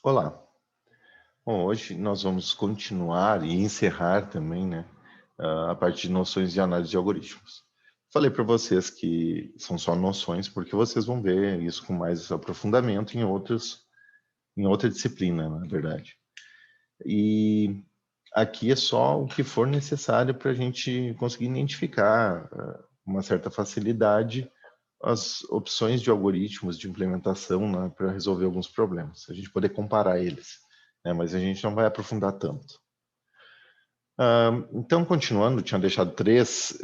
Olá. Bom, hoje nós vamos continuar e encerrar também, né, a parte de noções de análise de algoritmos. Falei para vocês que são só noções, porque vocês vão ver isso com mais aprofundamento em outra disciplina, na verdade. E aqui é só o que for necessário para a gente conseguir identificar uma certa facilidade as opções de algoritmos de implementação, né, para resolver alguns problemas, a gente poder comparar eles, né, mas a gente não vai aprofundar tanto. Então, continuando, tinha deixado três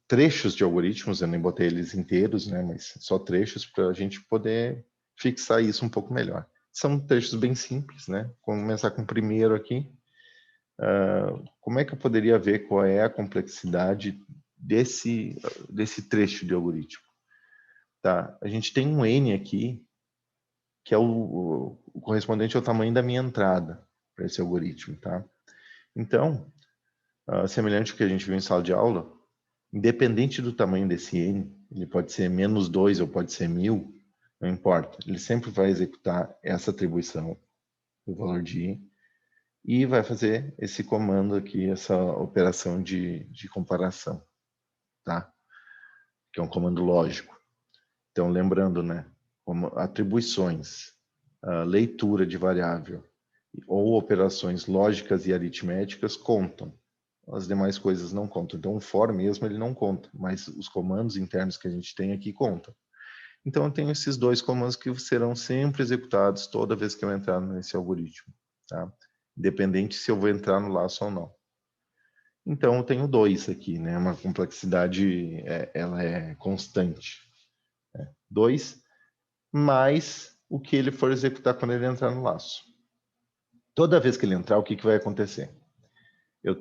trechos de algoritmos, eu nem botei eles inteiros, né, mas só trechos para a gente poder fixar isso um pouco melhor. São trechos bem simples, né? Vamos começar com o primeiro aqui. Como é que eu poderia ver qual é a complexidade desse trecho de algoritmo? Tá? A gente tem um N aqui, que é o correspondente ao tamanho da minha entrada para esse algoritmo. Tá? Então, semelhante ao que a gente viu em sala de aula, independente do tamanho desse N, ele pode ser -2 ou pode ser 1000, não importa. Ele sempre vai executar essa atribuição do valor de I e vai fazer esse comando aqui, essa operação de comparação, tá? Que é um comando lógico. Então, lembrando, né, como atribuições, leitura de variável ou operações lógicas e aritméticas contam. As demais coisas não contam. Então, o for mesmo ele não conta, mas os comandos internos que a gente tem aqui contam. Então, eu tenho esses dois comandos que serão sempre executados toda vez que eu entrar nesse algoritmo, tá? Independente se eu vou entrar no laço ou não. Então, eu tenho dois aqui, né? Uma complexidade, ela é constante. Né? 2 mais o que ele for executar quando ele entrar no laço. Toda vez que ele entrar, o que vai acontecer? Eu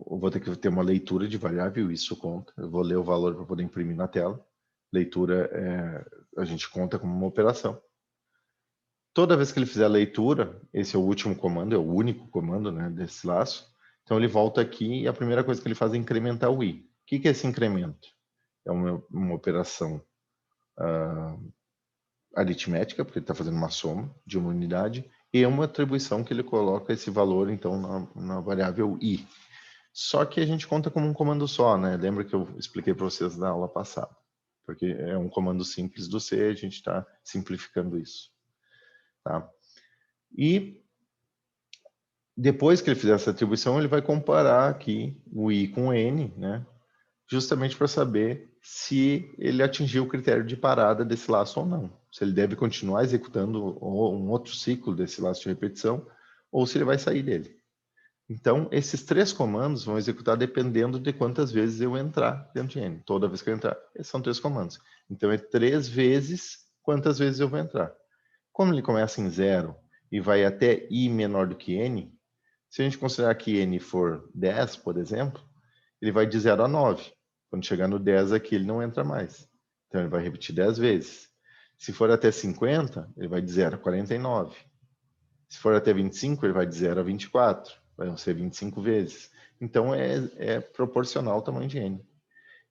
vou ter que ter uma leitura de variável, isso conta. Eu vou ler o valor para poder imprimir na tela. Leitura, a gente conta como uma operação. Toda vez que ele fizer a leitura, esse é o último comando, é o único comando, né, desse laço. Então ele volta aqui e a primeira coisa que ele faz é incrementar o i. O que é esse incremento? É uma operação aritmética, porque ele está fazendo uma soma de uma unidade, e uma atribuição que ele coloca esse valor, então, na variável i. Só que a gente conta como um comando só, né? Lembra que eu expliquei para vocês na aula passada? Porque é um comando simples do C, a gente está simplificando isso. Tá? E depois que ele fizer essa atribuição, ele vai comparar aqui o i com o n, né? Justamente para saber se ele atingiu o critério de parada desse laço ou não. Se ele deve continuar executando um outro ciclo desse laço de repetição, ou se ele vai sair dele. Então, esses três comandos vão executar dependendo de quantas vezes eu entrar dentro de N. Toda vez que eu entrar, esses são três comandos. Então, é 3 vezes quantas vezes eu vou entrar. Como ele começa em 0 e vai até I menor do que N, se a gente considerar que N for 10, por exemplo, ele vai de 0 a 9. Quando chegar no 10 aqui, ele não entra mais. Então, ele vai repetir 10 vezes. Se for até 50, ele vai de 0 a 49. Se for até 25, ele vai de 0 a 24. Vai ser 25 vezes. Então, é proporcional ao tamanho de N.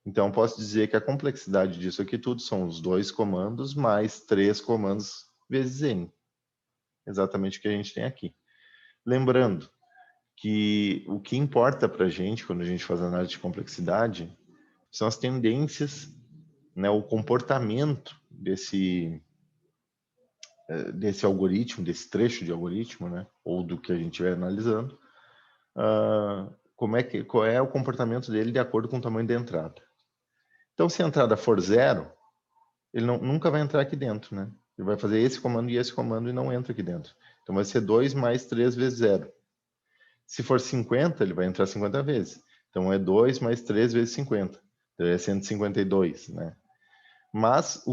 Então, posso dizer que a complexidade disso aqui tudo são os dois comandos mais 3 comandos vezes N. Exatamente o que a gente tem aqui. Lembrando que o que importa para a gente, quando a gente faz análise de complexidade, são as tendências, né, o comportamento desse algoritmo, desse trecho de algoritmo, né, ou do que a gente vai analisando, qual é o comportamento dele de acordo com o tamanho da entrada. Então, se a entrada for 0, ele nunca vai entrar aqui dentro, né? Ele vai fazer esse comando e esse comando e não entra aqui dentro. Então, vai ser 2 mais 3 vezes 0. Se for 50, ele vai entrar 50 vezes. Então, é 2 mais 3 vezes 50. Então, é 152, né? Mas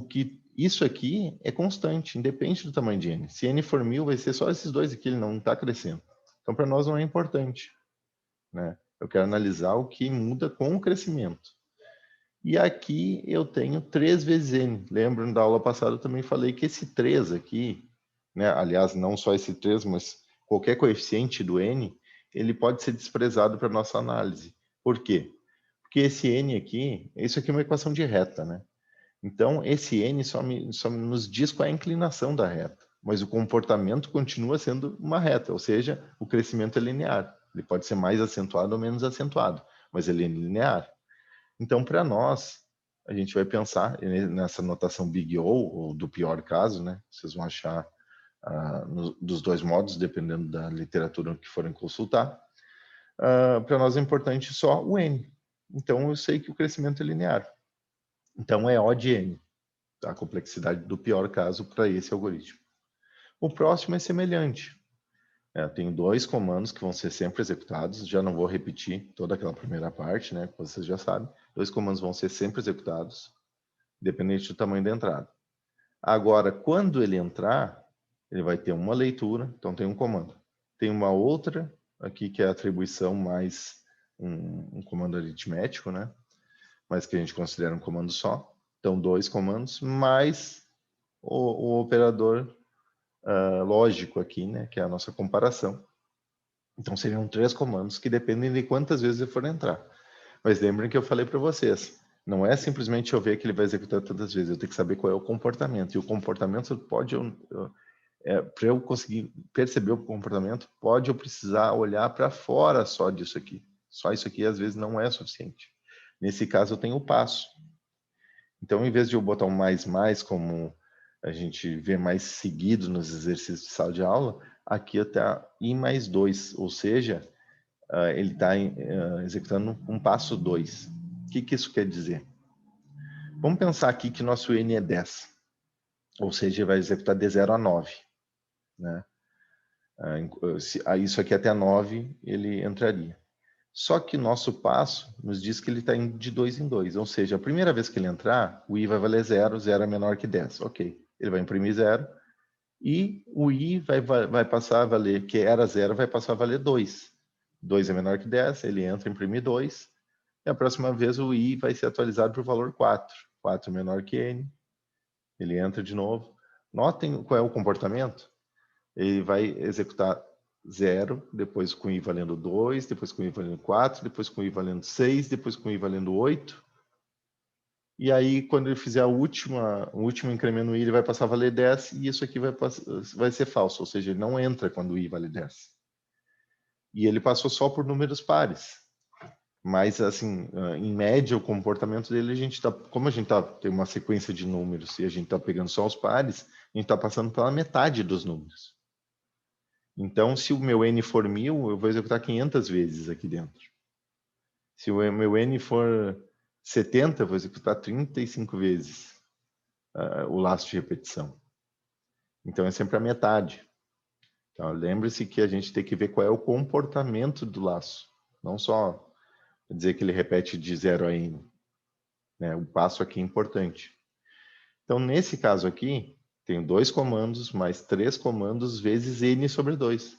isso aqui é constante, independe do tamanho de n. Se n for 1000, vai ser só esses dois aqui, ele não está crescendo. Então, para nós não é importante, né? Eu quero analisar o que muda com o crescimento. E aqui eu tenho 3 vezes n. Lembram da aula passada eu também falei que esse 3 aqui, né? Aliás, não só esse 3, mas qualquer coeficiente do n, ele pode ser desprezado para nossa análise. Por quê? Porque esse n aqui, isso aqui é uma equação de reta, né? Então, esse n só nos diz qual é a inclinação da reta. mas o comportamento continua sendo uma reta, ou seja, o crescimento é linear. Ele pode ser mais acentuado ou menos acentuado, mas ele é linear. Então, para nós, a gente vai pensar nessa notação Big O, ou do pior caso, né? Vocês vão achar dos dois modos, dependendo da literatura que forem consultar. Para nós é importante só o N. Então, eu sei que o crescimento é linear. Então, é O de N, a complexidade do pior caso para esse algoritmo. O próximo é semelhante. Eu tenho dois comandos que vão ser sempre executados. Já não vou repetir toda aquela primeira parte, né? Que vocês já sabem. Dois comandos vão ser sempre executados, independente do tamanho da entrada. Agora, quando ele entrar, ele vai ter uma leitura, então tem um comando. Tem uma outra aqui que é a atribuição mais um comando aritmético, né? Mas que a gente considera um comando só. Então, dois comandos, mais o operador lógico aqui, né? Que é a nossa comparação. Então, seriam 3 comandos que dependem de quantas vezes ele for entrar. Mas lembrem que eu falei para vocês, não é simplesmente eu ver que ele vai executar tantas vezes, eu tenho que saber qual é o comportamento. E o comportamento pode, para eu conseguir perceber o comportamento, pode eu precisar olhar para fora só disso aqui. Só isso aqui, às vezes, não é suficiente. Nesse caso, eu tenho o passo. Então, em vez de eu botar um mais, como a gente vê mais seguido nos exercícios de sala de aula, aqui está I mais 2, ou seja, ele está executando um passo 2. O que isso quer dizer? Vamos pensar aqui que nosso N é 10, ou seja, vai executar de 0 a 9. Né? Isso aqui até 9 ele entraria. Só que nosso passo nos diz que ele está indo de 2 em 2, ou seja, a primeira vez que ele entrar, o I vai valer 0, 0 é menor que 10. Ok, ele vai imprimir 0, e o I vai passar a valer, que era 0, vai passar a valer 2. 2 é menor que 10, ele entra, imprime 2, e a próxima vez o I vai ser atualizado para o valor 4. 4 é menor que N, ele entra de novo. Notem qual é o comportamento. Ele vai executar 0, depois com I valendo 2, depois com I valendo 4, depois com I valendo 6, depois com I valendo 8. E aí, quando ele fizer o último incremento no I, ele vai passar a valer 10, e isso aqui vai ser falso, ou seja, ele não entra quando o I vale 10. E ele passou só por números pares. Mas, assim, em média, o comportamento dele, como a gente tem uma sequência de números e a gente está pegando só os pares, a gente está passando pela metade dos números. Então, se o meu N for 1000, eu vou executar 500 vezes aqui dentro. Se o meu N for 70, eu vou executar 35 vezes o laço de repetição. Então, é sempre a metade. Então, lembre-se que a gente tem que ver qual é o comportamento do laço. Não só dizer que ele repete de 0 a N. Né? O passo aqui é importante. Então, nesse caso aqui, tenho 2 comandos mais 3 comandos vezes N sobre 2.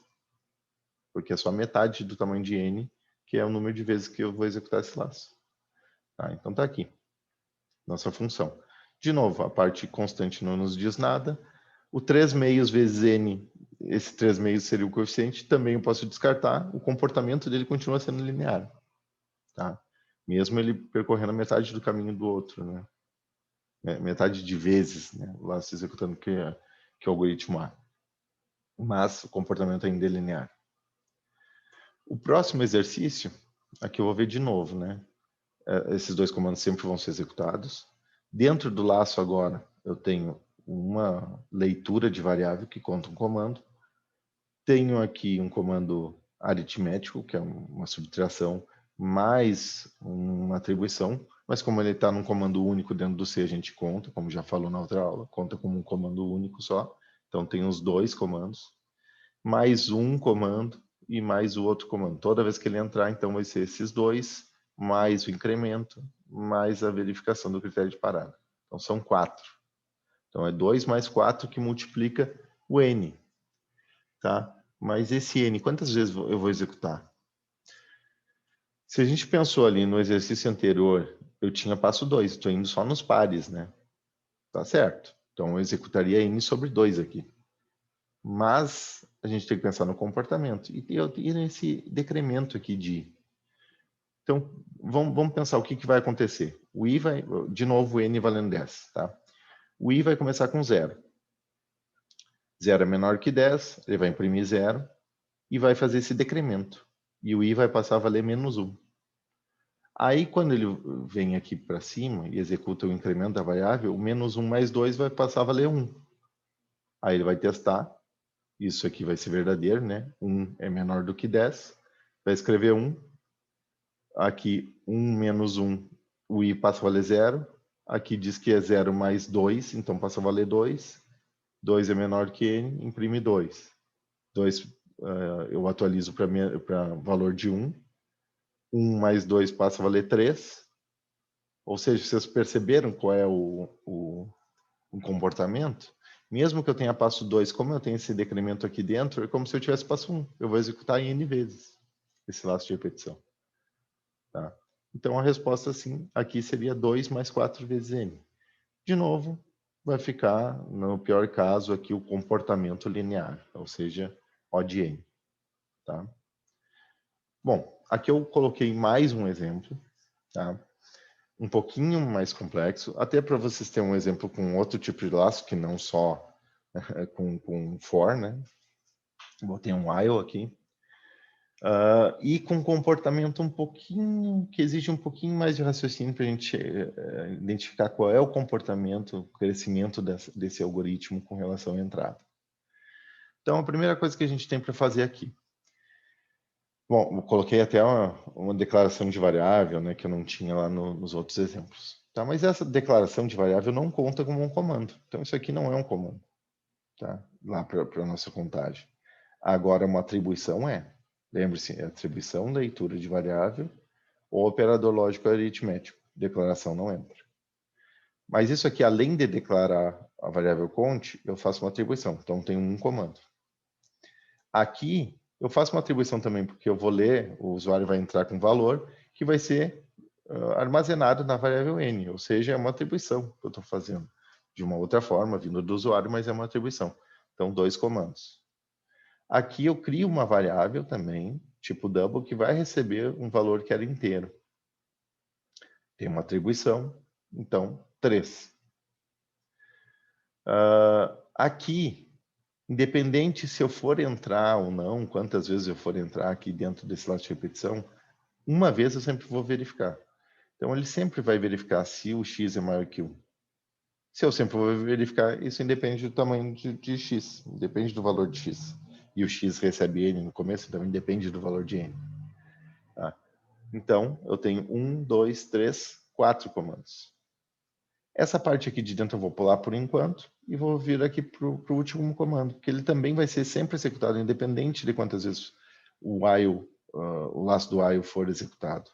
Porque é só metade do tamanho de N, que é o número de vezes que eu vou executar esse laço. Tá? Então, está aqui. Nossa função. De novo, a parte constante não nos diz nada. O 3 meios vezes N, esse 3 meios seria o coeficiente, também eu posso descartar. O comportamento dele continua sendo linear. Tá? Mesmo ele percorrendo a metade do caminho do outro. Né? Metade de vezes, né? Lá se executando que é o algoritmo A. Mas o comportamento ainda é linear. O próximo exercício, aqui eu vou ver de novo, né? Esses 2 comandos sempre vão ser executados. Dentro do laço agora, eu tenho uma leitura de variável que conta um comando. Tenho aqui um comando aritmético, que é uma subtração, mais uma atribuição, mas como ele está num comando único dentro do C, a gente conta, como já falou na outra aula, conta como um comando único só. Então, tem os 2 comandos, mais um comando e mais o outro comando. Toda vez que ele entrar, então, vai ser esses 2, mais o incremento, mais a verificação do critério de parada. Então, são 4. Então, é 2 mais 4 que multiplica o N. Tá? Mas esse N, quantas vezes eu vou executar? Se a gente pensou ali no exercício anterior, eu tinha passo 2, estou indo só nos pares, né? Tá certo. Então, eu executaria N sobre 2 aqui. Mas a gente tem que pensar no comportamento. E nesse decremento aqui de I. Então, vamos pensar o que vai acontecer. O I vai, de novo, o N valendo 10. Tá? O I vai começar com 0. 0 é menor que 10, ele vai imprimir 0 e vai fazer esse decremento. E o i vai passar a valer menos 1. Aí, quando ele vem aqui para cima e executa o incremento da variável, o menos 1 mais 2 vai passar a valer 1. Aí ele vai testar. Isso aqui vai ser verdadeiro, né? 1 é menor do que 10. Vai escrever 1. Aqui, 1 menos 1, o i passa a valer 0. Aqui diz que é 0 mais 2, então passa a valer 2. 2 é menor que n, imprime 2. 2 eu atualizo para valor de 1. 1 mais 2 passa a valer 3. Ou seja, vocês perceberam qual é o comportamento? Mesmo que eu tenha passo 2, como eu tenho esse decremento aqui dentro, é como se eu tivesse passo 1. Eu vou executar em n vezes esse laço de repetição. Tá? Então, a resposta, sim, aqui seria 2 mais 4 vezes n. De novo, vai ficar, no pior caso, aqui o comportamento linear, ou seja, O de n. Tá? Bom, aqui eu coloquei mais um exemplo, tá? Um pouquinho mais complexo, até para vocês terem um exemplo com outro tipo de laço, que não só com for, né? Botei um while aqui. E com comportamento um pouquinho, que exige um pouquinho mais de raciocínio para a gente identificar qual é o comportamento, o crescimento desse algoritmo com relação à entrada. Então, a primeira coisa que a gente tem para fazer aqui. Bom, eu coloquei até uma declaração de variável, né, que eu não tinha lá nos outros exemplos. Tá? Mas essa declaração de variável não conta como um comando. Então, isso aqui não é um comando, tá? Lá para a nossa contagem. Agora, uma atribuição é. Lembre-se, atribuição, leitura de variável, ou operador lógico aritmético. Declaração não entra. Mas isso aqui, além de declarar a variável cont, eu faço uma atribuição. Então, tem um comando. Aqui, eu faço uma atribuição também, porque eu vou ler, o usuário vai entrar com valor, que vai ser armazenado na variável n, ou seja, é uma atribuição que eu estou fazendo. De uma outra forma, vindo do usuário, mas é uma atribuição. Então, 2 comandos. Aqui eu crio uma variável também, tipo double, que vai receber um valor que era inteiro. Tem uma atribuição, então 3. Aqui, independente se eu for entrar ou não, quantas vezes eu for entrar aqui dentro desse laço de repetição, uma vez eu sempre vou verificar. Então, ele sempre vai verificar se o x é maior que 1. Se eu sempre vou verificar, isso independe do tamanho de x, depende do valor de x. E o x recebe n no começo, então independe do valor de n. Tá? Então, eu tenho 1, 2, 3, 4 comandos. Essa parte aqui de dentro eu vou pular por enquanto e vou vir aqui para o último comando, que ele também vai ser sempre executado, independente de quantas vezes o while, o laço do while for executado,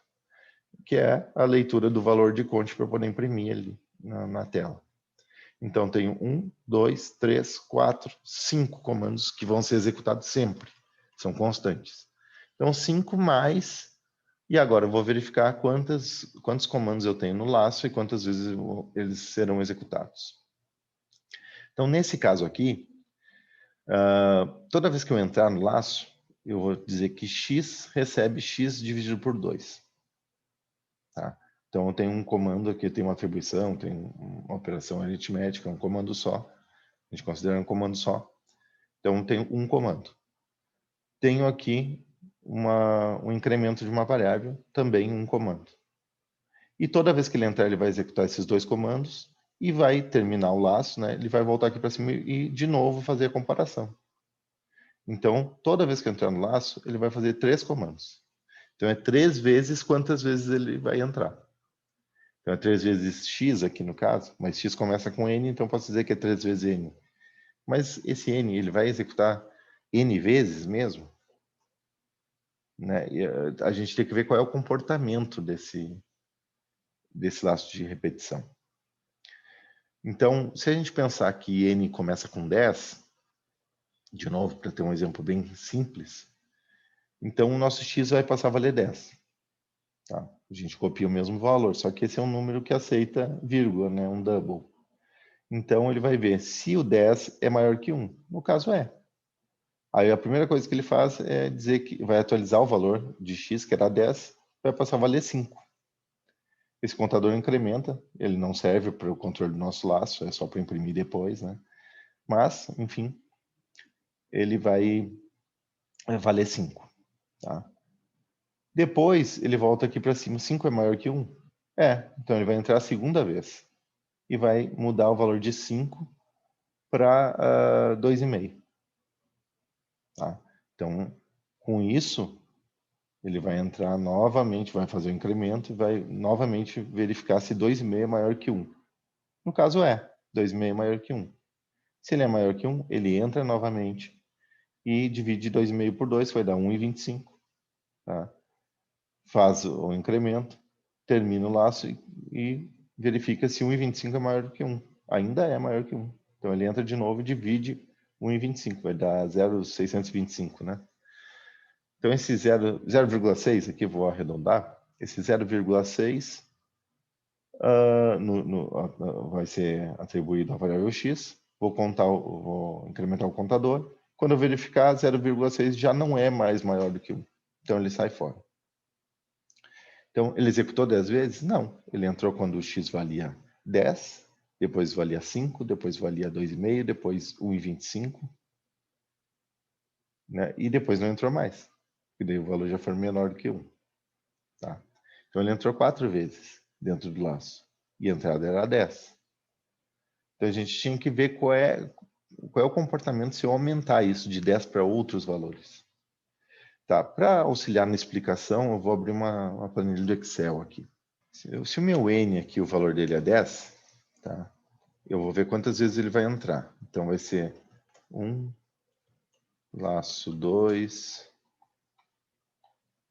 que é a leitura do valor de cont para poder imprimir ali na tela. Então, tenho 1, 2, 3, 4, 5 comandos que vão ser executados sempre, são constantes. Então, 5 mais. E agora eu vou verificar quantos comandos eu tenho no laço e quantas vezes eles serão executados. Então, nesse caso aqui, toda vez que eu entrar no laço, eu vou dizer que x recebe x dividido por 2. Tá? Então, eu tenho um comando aqui, tem uma atribuição, tem uma operação aritmética, um comando só. A gente considera um comando só. Então, eu tenho um comando. Tenho aqui um incremento de uma variável, também um comando. E toda vez que ele entrar, ele vai executar esses 2 comandos e vai terminar o laço, né? Ele vai voltar aqui para cima e, de novo, fazer a comparação. Então, toda vez que entrar no laço, ele vai fazer 3 comandos. Então, é 3 vezes quantas vezes ele vai entrar. Então, é 3 vezes x aqui no caso, mas x começa com n, então posso dizer que é 3 vezes n. Mas esse n, ele vai executar n vezes mesmo? Né? E a gente tem que ver qual é o comportamento desse laço de repetição. Então, se a gente pensar que n começa com 10, de novo, para ter um exemplo bem simples, então o nosso x vai passar a valer 10. Tá? A gente copia o mesmo valor, só que esse é um número que aceita vírgula, né? Um double. Então, ele vai ver se o 10 é maior que 1. No caso, é. Aí, a primeira coisa que ele faz é dizer que vai atualizar o valor de x, que era 10, vai passar a valer 5. Esse contador incrementa, ele não serve para o controle do nosso laço, é só para imprimir depois, né? Mas, enfim, ele vai valer 5. Tá? Depois, ele volta aqui para cima. 5 é maior que 1? Então ele vai entrar a segunda vez. E vai mudar o valor de 5 para 2,5. Tá? Então, com isso, ele vai entrar novamente, vai fazer o incremento e vai novamente verificar se 2,5 é maior que 1. No caso 2,5 é maior que 1. Se ele é maior que 1, ele entra novamente e divide 2,5 por 2, vai dar 1,25. Tá? Faz o incremento, termina o laço e verifica se 1,25 é maior que 1. Ainda é maior que 1. Então ele entra de novo e divide 1,25, vai dar 0,625, né? Então esse 0,6 aqui, vou arredondar, esse 0,6 vai ser atribuído à variável x, vou incrementar o contador, quando eu verificar 0,6 já não é mais maior do que 1, então ele sai fora. Então, ele executou 10 vezes? Não. Ele entrou quando o x valia 10, depois valia 5, depois valia 2,5, depois 1,25, né? E depois não entrou mais. E daí o valor já foi menor do que 1. Tá? Então, ele entrou 4 vezes dentro do laço. E a entrada era 10. Então, a gente tinha que ver qual é o comportamento se eu aumentar isso de 10 para outros valores. Tá? Para auxiliar na explicação, eu vou abrir uma planilha do Excel aqui. Se o meu N aqui, o valor dele é 10, tá? Eu vou ver quantas vezes ele vai entrar. Então vai ser 1, laço 2,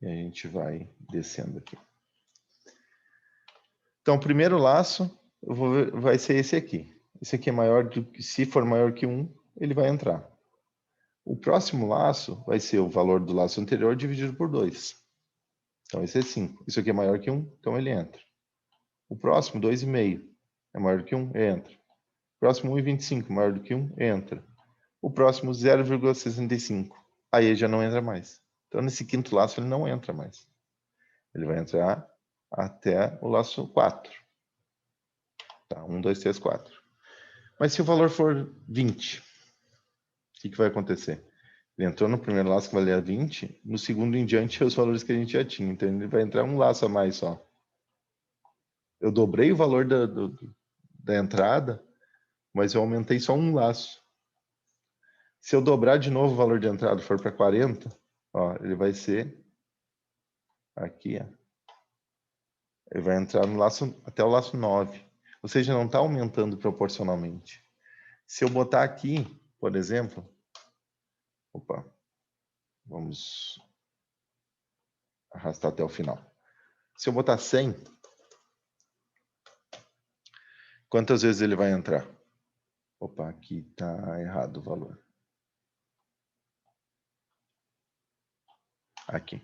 e a gente vai descendo aqui. Então o primeiro laço vai ser esse aqui. Esse aqui é maior do que, se for maior que 1, ele vai entrar. O próximo laço vai ser o valor do laço anterior dividido por 2. Então vai ser 5. Isso aqui é maior que 1, então ele entra. O próximo, 2,5. É maior do que 1, entra. O próximo, 1,25. Maior do que 1, entra. O próximo, 0,65. Aí ele já não entra mais. Então, nesse quinto laço, ele não entra mais. Ele vai entrar até o laço 4. Tá? 1, 2, 3, 4. Mas se o valor for 20, o que vai acontecer? Ele entrou no primeiro laço que valia 20, no segundo em diante, os valores que a gente já tinha. Então, ele vai entrar um laço a mais só. Eu dobrei o valor da entrada, mas eu aumentei só um laço. Se eu dobrar de novo o valor de entrada for para 40, ó, ele vai ser aqui, ó. Ele vai entrar no laço até o laço 9. Ou seja, não está aumentando proporcionalmente. Se eu botar aqui, por exemplo, vamos arrastar até o final. Se eu botar 100, quantas vezes ele vai entrar? Aqui está errado o valor. Aqui.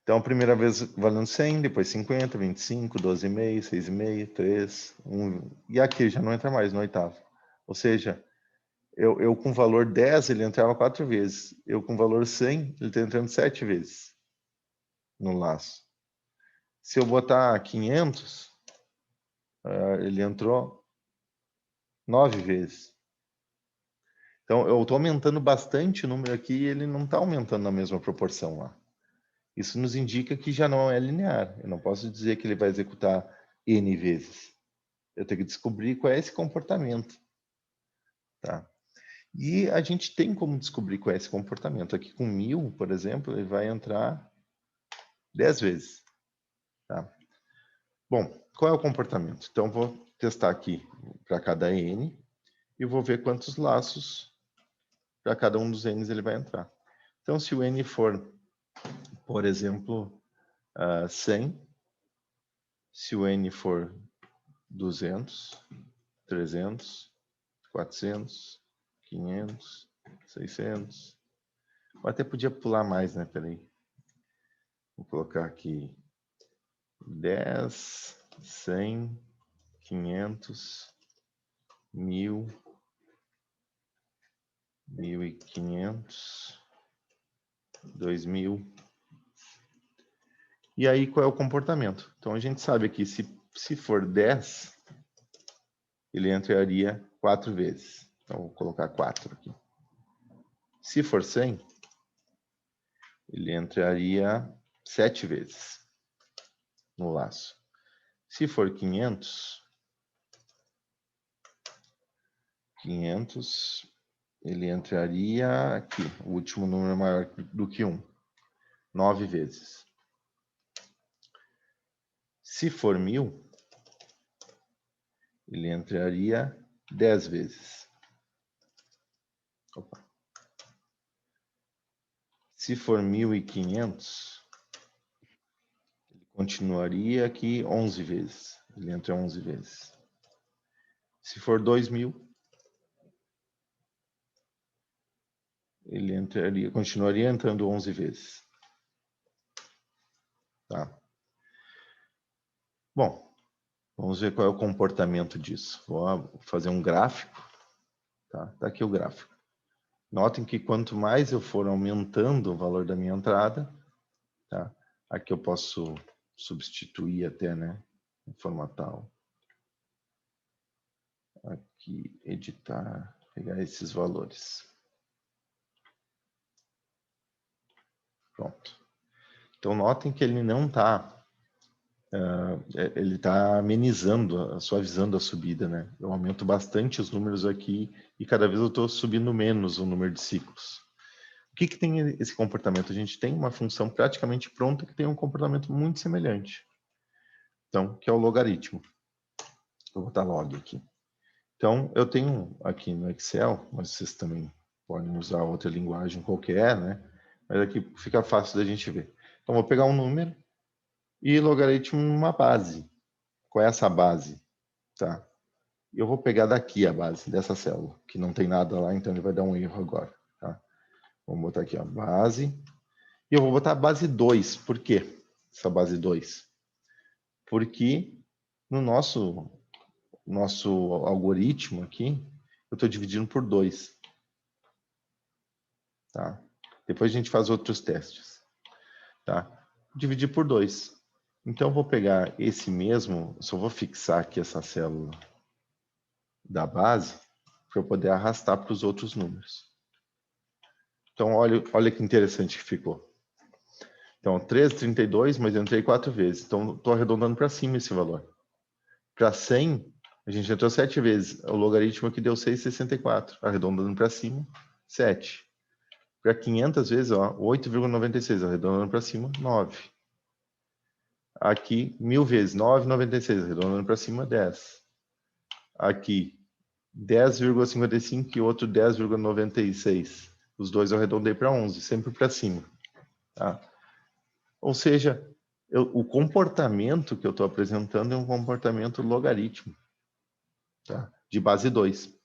Então, a primeira vez valendo 100, depois 50, 25, 12,5, 6,5, 3, 1. E aqui já não entra mais no oitavo. Ou seja, eu com valor 10, ele entrava 4 vezes. Eu com valor 100, ele está entrando 7 vezes no laço. Se eu botar 500, ele entrou 9 vezes. Então, eu estou aumentando bastante o número aqui e ele não está aumentando na mesma proporção lá. Isso nos indica que já não é linear. Eu não posso dizer que ele vai executar N vezes. Eu tenho que descobrir qual é esse comportamento. Tá? E a gente tem como descobrir qual é esse comportamento. Aqui com 1000, por exemplo, ele vai entrar 10 vezes. Tá? Bom, qual é o comportamento? Então, vou testar aqui para cada N e vou ver quantos laços para cada um dos N's ele vai entrar. Então, se o N for, por exemplo, 100, se o N for 200, 300, 400, 500, 600. Eu até podia pular mais, né? Peraí. Vou colocar aqui 10, 100, 500, 1000, 1500, 2000. E aí, qual é o comportamento? Então, a gente sabe aqui, se for 10, ele entraria 4 vezes. Então, vou colocar 4 aqui. Se for 100, ele entraria 7 vezes no laço. Se for 500, ele entraria aqui. O último número é maior do que 1. 9 vezes. Se for 1000, ele entraria 10 vezes. Opa. Se for 1500, ele continuaria aqui 11 vezes. Ele entra 11 vezes. Se for 2000, ele continuaria entrando 11 vezes. Tá? Bom, vamos ver qual é o comportamento disso. Vou fazer um gráfico. Tá aqui o gráfico. Notem que quanto mais eu for aumentando o valor da minha entrada, tá? Aqui eu posso substituir até, né? Formatar. Aqui, editar, pegar esses valores. Pronto. Então, notem que ele não está... ele está amenizando, suavizando a subida, né? Eu aumento bastante os números aqui e cada vez eu estou subindo menos o número de ciclos. O que tem esse comportamento? A gente tem uma função praticamente pronta que tem um comportamento muito semelhante. Então, que é o logaritmo. Vou botar log aqui. Então, eu tenho aqui no Excel, mas vocês também podem usar outra linguagem qualquer, né? Mas aqui fica fácil da gente ver. Então, vou pegar um número e logaritmo numa base. Qual é essa base? Tá. Eu vou pegar daqui a base dessa célula, que não tem nada lá, então ele vai dar um erro agora. Tá? Vamos botar aqui a base. E eu vou botar a base 2. Por quê? Essa base 2. Porque no nosso algoritmo aqui, eu estou dividindo por 2. Tá? Depois a gente faz outros testes. Tá? Dividir por 2. Então, eu vou pegar esse mesmo, só vou fixar aqui essa célula da base, para eu poder arrastar para os outros números. Então, olha que interessante que ficou. Então, 3,32, mas eu entrei 4 vezes. Então, estou arredondando para cima esse valor. Para 100, a gente entrou 7 vezes. O logaritmo aqui deu 6,64. Arredondando para cima, 7. Para 500 vezes, 8,96. Arredondando para cima, 9. Aqui, 1000 vezes, 9,96. Arredondando para cima, 10. Aqui, 10,55 e outro 10,96. Os dois eu arredondei para 11, sempre para cima. Tá? Ou seja, o comportamento que eu estou apresentando é um comportamento logaritmo, tá? De base 2.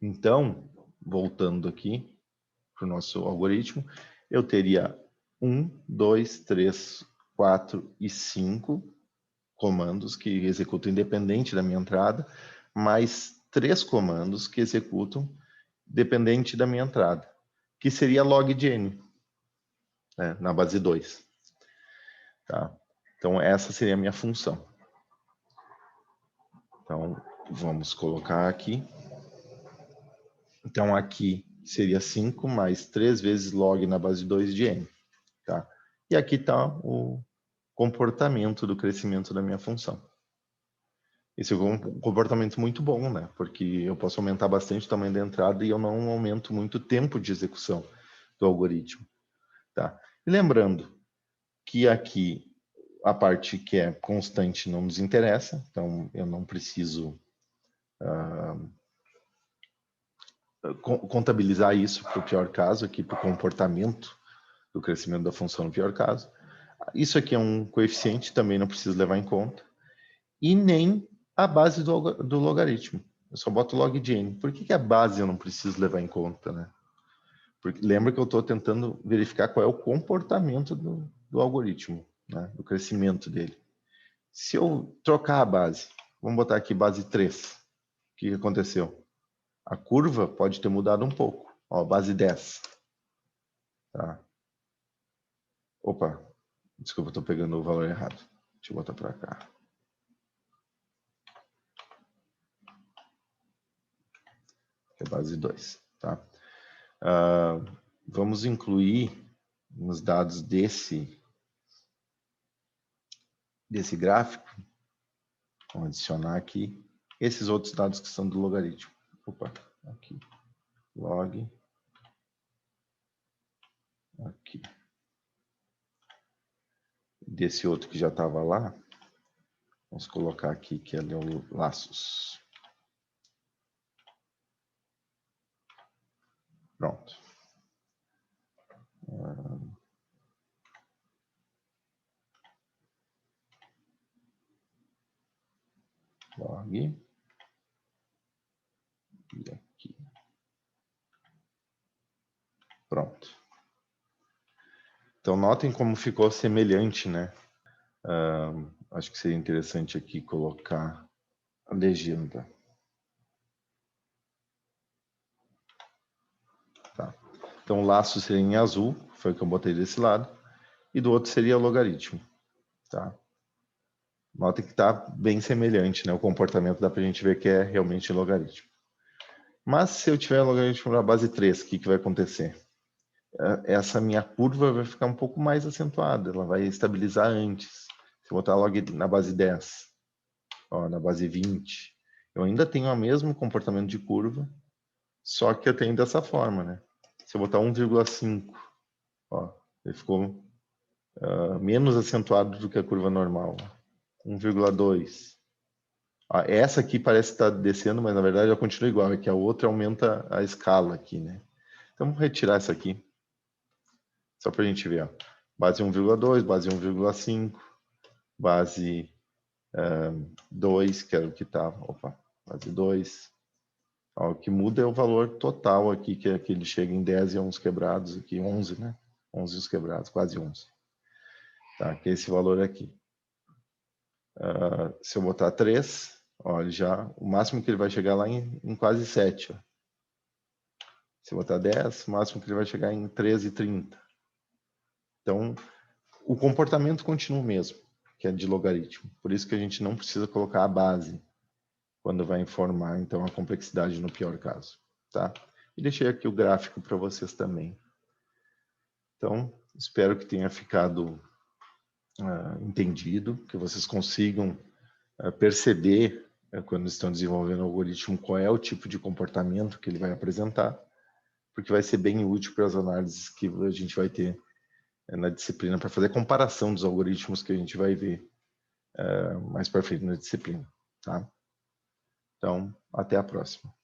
Então, voltando aqui para o nosso algoritmo, eu teria 1, 2, 3, 4 e 5 comandos que executam independente da minha entrada, mais 3 comandos que executam dependente da minha entrada, que seria log de n, né, na base 2. Tá? Então, essa seria a minha função. Então, vamos colocar aqui. Então, aqui seria 5 mais 3 vezes log na base 2 de n. Tá? E aqui está o comportamento do crescimento da minha função. Esse é um comportamento muito bom, né? Porque eu posso aumentar bastante o tamanho da entrada e eu não aumento muito o tempo de execução do algoritmo. Tá? E lembrando que aqui a parte que é constante não nos interessa, então eu não preciso contabilizar isso para o pior caso, aqui para o comportamento do crescimento da função no pior caso. Isso aqui é um coeficiente, também não preciso levar em conta. E nem a base do logaritmo. Eu só boto log de n. Por que a base eu não preciso levar em conta, né? Porque lembra que eu estou tentando verificar qual é o comportamento do algoritmo, né? Do crescimento dele. Se eu trocar a base, vamos botar aqui base 3, o que aconteceu? A curva pode ter mudado um pouco. Ó, base 10. Tá? Opa, desculpa, estou pegando o valor errado. Deixa eu botar para cá. É base 2. Tá? Vamos incluir nos dados desse gráfico, vamos adicionar aqui esses outros dados que são do logaritmo. Opa, aqui, log, aqui. Desse outro que já estava lá, vamos colocar aqui que é o laços. Pronto. Log. E aqui. Pronto. Então, notem como ficou semelhante, né? Acho que seria interessante aqui colocar a legenda. Tá. Então, o laço seria em azul, foi o que eu botei desse lado, e do outro seria o logaritmo. Tá? Notem que está bem semelhante, né? O comportamento dá para a gente ver que é realmente logaritmo. Mas se eu tiver logaritmo na base 3, o que vai acontecer? Essa minha curva vai ficar um pouco mais acentuada, ela vai estabilizar antes. Se eu botar log na base 10, ó, na base 20, eu ainda tenho o mesmo comportamento de curva, só que eu tenho dessa forma, né? Se eu botar 1,5, ó, ele ficou menos acentuado do que a curva normal. 1,2. Essa aqui parece estar descendo, mas na verdade ela continua igual, é que a outra aumenta a escala aqui, né? Então vamos retirar essa aqui, só para a gente ver. Ó. Base 1,2, base 1,5, base 2, que era o que estava. Opa, base 2. Ó, o que muda é o valor total aqui, que ele chega em 10 e uns quebrados aqui, 11, né? 11 os quebrados, quase 11. Tá, que é esse valor aqui. Se eu botar 3, olha, já, o máximo que ele vai chegar lá em quase 7. Ó. Se eu botar 10, o máximo que ele vai chegar em 13,30. Então, o comportamento continua o mesmo, que é de logaritmo. Por isso que a gente não precisa colocar a base quando vai informar, então, a complexidade no pior caso. Tá? E deixei aqui o gráfico para vocês também. Então, espero que tenha ficado entendido, que vocês consigam perceber, quando estão desenvolvendo o algoritmo, qual é o tipo de comportamento que ele vai apresentar, porque vai ser bem útil para as análises que a gente vai ter na disciplina, para fazer comparação dos algoritmos que a gente vai ver mais para frente na disciplina. Tá? Então, até a próxima.